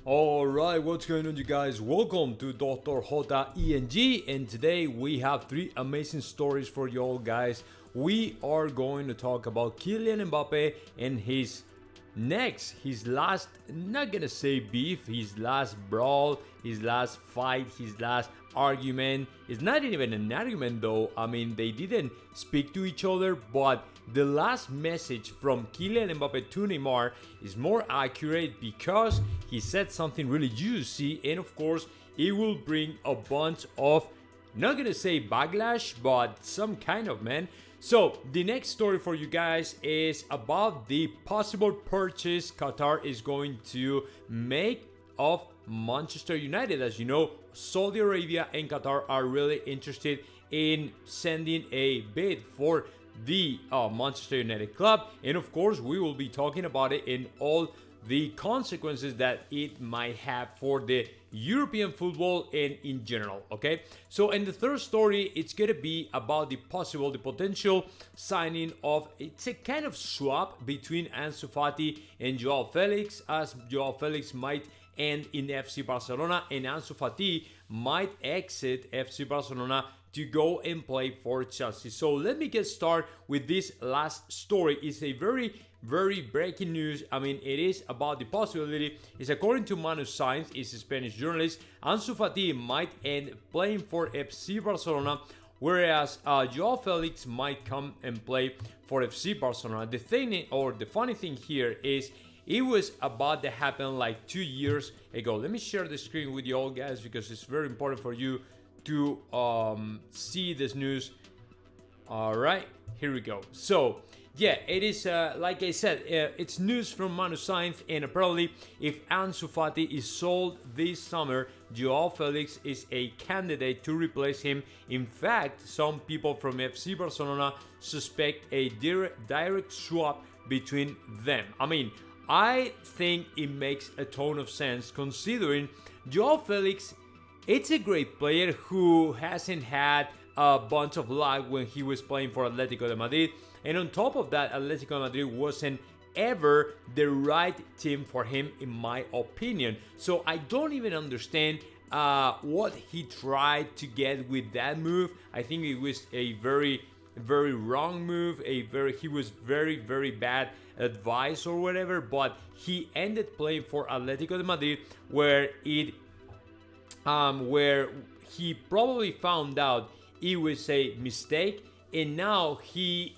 Alright, what's going on, you guys? Welcome to Dr. JOTA ENG, and today we have three amazing stories for you all, guys. We are going to talk about Kylian Mbappe and his last, not gonna say beef, his last brawl, his last fight, his last argument. It's not even an argument though. I mean, they didn't speak to each other, but the last message from Kylian Mbappe to Neymar is more accurate because he said something really juicy, and of course it will bring a bunch of, not gonna say backlash, but some kind of, man. So the next story for you guys is about the possible purchase Qatar is going to make of Manchester United. As you know, Saudi Arabia and Qatar are really interested in sending a bid for the Manchester United club, and of course we will be talking about it and all the consequences that it might have for the European football and in general. Okay, so in the third story, it's gonna be about the potential signing of, it's a kind of swap between Ansu Fati and Joao Felix, as Joao Felix might end in FC Barcelona and Ansu Fati might exit FC Barcelona to go and play for Chelsea. So let me get started with this last story. It's a very breaking news. I mean, it is about the possibility. It's according to Manu Sainz, is a Spanish journalist. Ansu Fati might end playing for FC Barcelona, whereas Joao Felix might come and play for FC Barcelona. The thing, or the funny thing here is, it was about to happen like 2 years ago. Let me share the screen with you all, guys, because it's very important for you to see this news. All right, here we go. So yeah, it is like I said, it's news from Manu Sainz, and apparently if Ansu Fati is sold this summer, Joao Felix is a candidate to replace him. In fact, some people from FC Barcelona suspect a direct swap between them. I mean, I think it makes a ton of sense considering Joao Felix, it's a great player who hasn't had a bunch of luck when he was playing for Atletico de Madrid. And on top of that, Atletico de Madrid wasn't ever the right team for him, in my opinion. So I don't even understand what he tried to get with that move. I think it was a very wrong move. He was very bad advice or whatever. But he ended playing for Atletico de Madrid, where he probably found out it was a mistake, and now he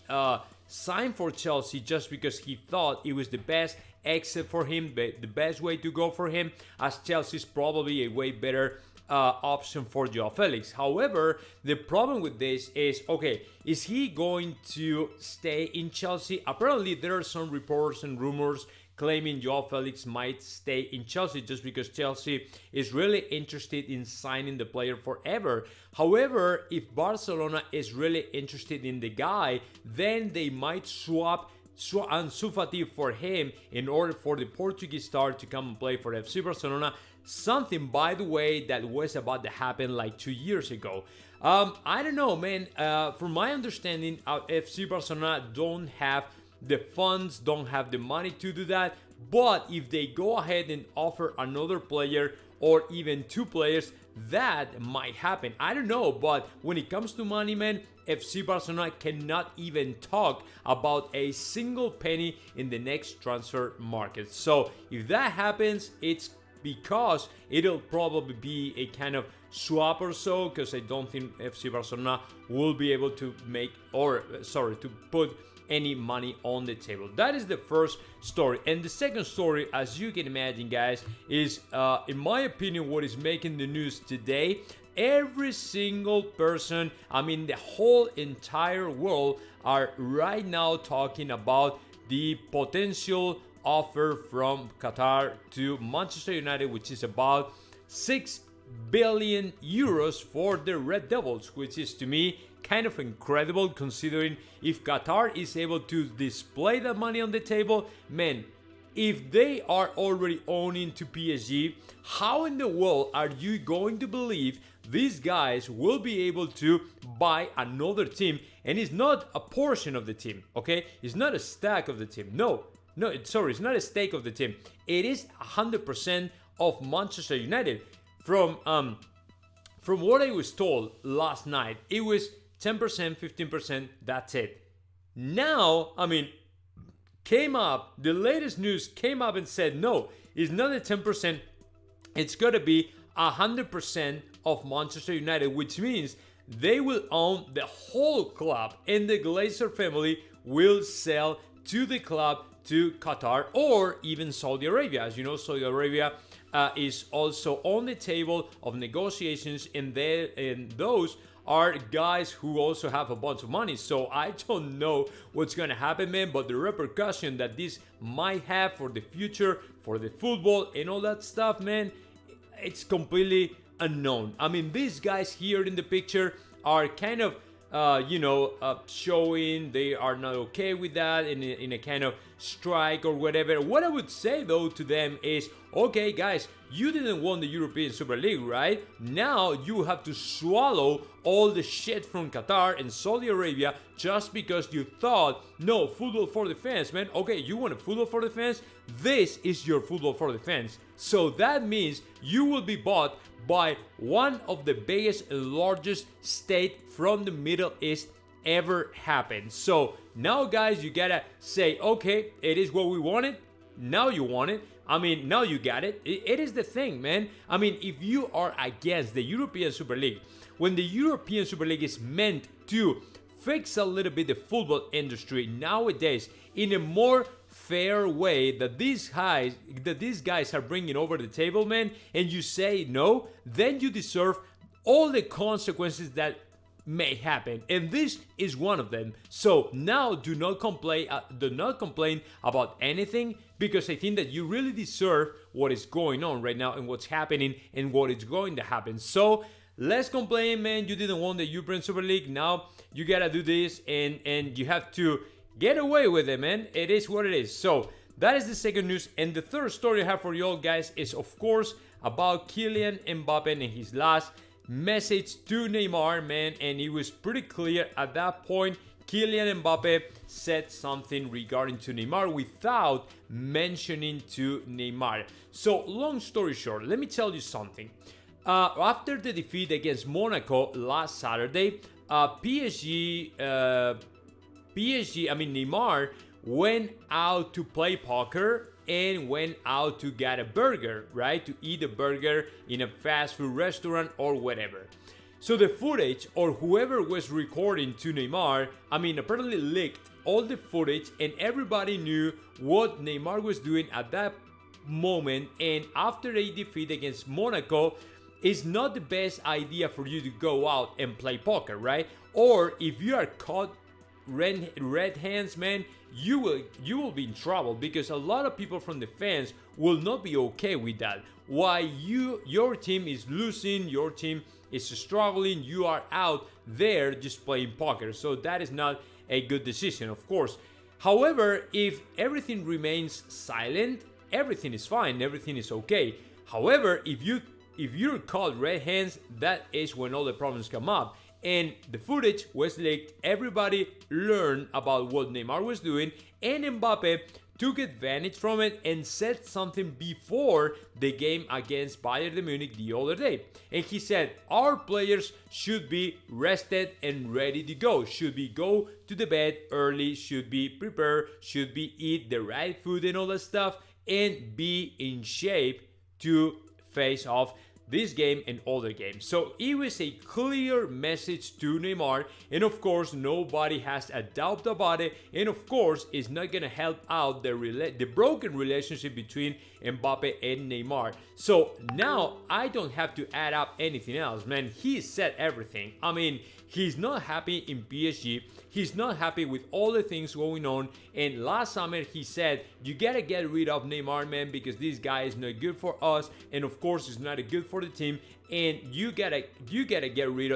signed for Chelsea just because he thought it was the best exit for him, the best way to go for him, as Chelsea is probably a way better option for Joao Felix. However, the problem with this is, okay, is he going to stay in Chelsea? Apparently, there are some reports and rumors claiming Joao Felix might stay in Chelsea just because Chelsea is really interested in signing the player forever. However, if Barcelona is really interested in the guy, then they might swap Ansu Fati for him in order for the Portuguese star to come and play for FC Barcelona. Something, by the way, that was about to happen like 2 years ago. I don't know, man. From my understanding, FC Barcelona don't have the funds, don't have the money to do that. But if they go ahead and offer another player or even two players, that might happen. I don't know, but when it comes to money, man, FC Barcelona cannot even talk about a single penny in the next transfer market. So if that happens, it's because it'll probably be a kind of swap or so, because I don't think FC Barcelona will be able to to put any money on the table. That is the first story. And the second story, as you can imagine, guys, is in my opinion what is making the news today. Every single person, I mean the whole entire world, are right now talking about the potential offer from Qatar to Manchester United, which is about 6 billion euros for the Red Devils, which is to me kind of incredible considering if Qatar is able to display that money on the table, man, if they are already owning to PSG, how in the world are you going to believe these guys will be able to buy another team? And it's not a portion of the team, okay? It's not a stack of the team. No, it's not a stake of the team. It is 100% of Manchester United. From what I was told last night, it was 10%, 15%, that's it. Now, the latest news came up and said, no, it's not a 10%, it's going to be 100% of Manchester United, which means they will own the whole club, and the Glazer family will sell to the club to Qatar or even Saudi Arabia. As you know, Saudi Arabia is also on the table of negotiations, and those are guys who also have a bunch of money. So I don't know what's going to happen, man, but the repercussion that this might have for the future, for the football and all that stuff, man, it's completely unknown. These guys here in the picture are kind of showing they are not okay with that in a kind of strike or whatever. What I would say though to them is, okay guys, you didn't win the European Super League, right? Now you have to swallow all the shit from Qatar and Saudi Arabia just because you thought, no, football for the fans, man. Okay, you want a football for the fans? This is your football for the fans. So that means you will be bought by one of the biggest and largest state from the Middle East ever happened. So now guys, you gotta say, okay, it is what we wanted. Now you want it. Now you got it. It is the thing, man. If you are against the European Super League, when the European Super League is meant to fix a little bit the football industry nowadays in a more fair way that these guys are bringing over the table, man, and you say no, then you deserve all the consequences that may happen, and this is one of them. So now do not complain about anything, because I think that you really deserve what is going on right now and what's happening and what is going to happen. So less complain, man. You didn't win the European Super League. Now you gotta do this, and you have to get away with it, man. It is what it is. So that is the second news. And the third story I have for you all guys is, of course, about Kylian Mbappe and his last message to Neymar, man. And it was pretty clear at that point. Kylian Mbappe said something regarding to Neymar without mentioning to Neymar. So long story short, let me tell you something. After the defeat against Monaco last Saturday, Neymar went out to play poker and went out to get a burger, right? To eat a burger in a fast food restaurant or whatever. So the footage, or whoever was recording to Neymar, apparently leaked all the footage, and everybody knew what Neymar was doing at that moment. And after a defeat against Monaco, it's not the best idea for you to go out and play poker, right? Or if you are caught red hands, man, you will be in trouble, because a lot of people from the fans will not be okay with that. Why your team is losing, your team is struggling, you are out there just playing poker. So that is not a good decision, of course. However, if everything remains silent, everything is fine, everything is okay. However, if you're caught red hands, that is when all the problems come up. And the footage was leaked, everybody learned about what Neymar was doing, and Mbappe took advantage from it and said something before the game against Bayern Munich the other day. And he said, our players should be rested and ready to go. Should be go to the bed early, should be prepared, should be eat the right food and all that stuff, and be in shape to face off this game and other games. So it was a clear message to Neymar, and of course nobody has a doubt about it, and of course it's not gonna help out the broken relationship between Mbappe and Neymar. So now I don't have to add up anything else, man. He said everything. He's not happy in PSG. He's not happy with all the things going on. And last summer he said, you gotta get rid of Neymar, man, because this guy is not good for us. And of course, it's not good for the team. And you better get rid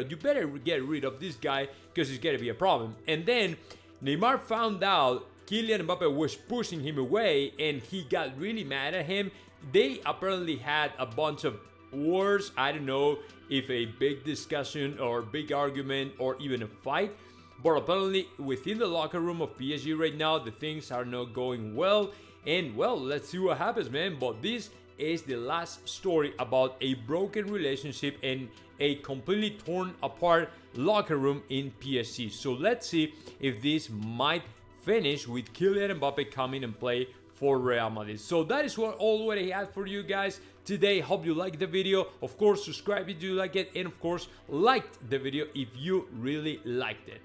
of this guy, because it's gonna be a problem. And then Neymar found out Kylian Mbappe was pushing him away, and he got really mad at him. They apparently had a bunch of words. I don't know if a big discussion or big argument or even a fight, but apparently within the locker room of PSG right now, the things are not going well. And well, let's see what happens, man. But this is the last story about a broken relationship and a completely torn apart locker room in PSG. So let's see if this might finish with Kylian Mbappe coming and play for Real Madrid. So that is all what I had for you guys today. Hope you liked the video. Of course, subscribe if you like it, and of course, like the video if you really liked it.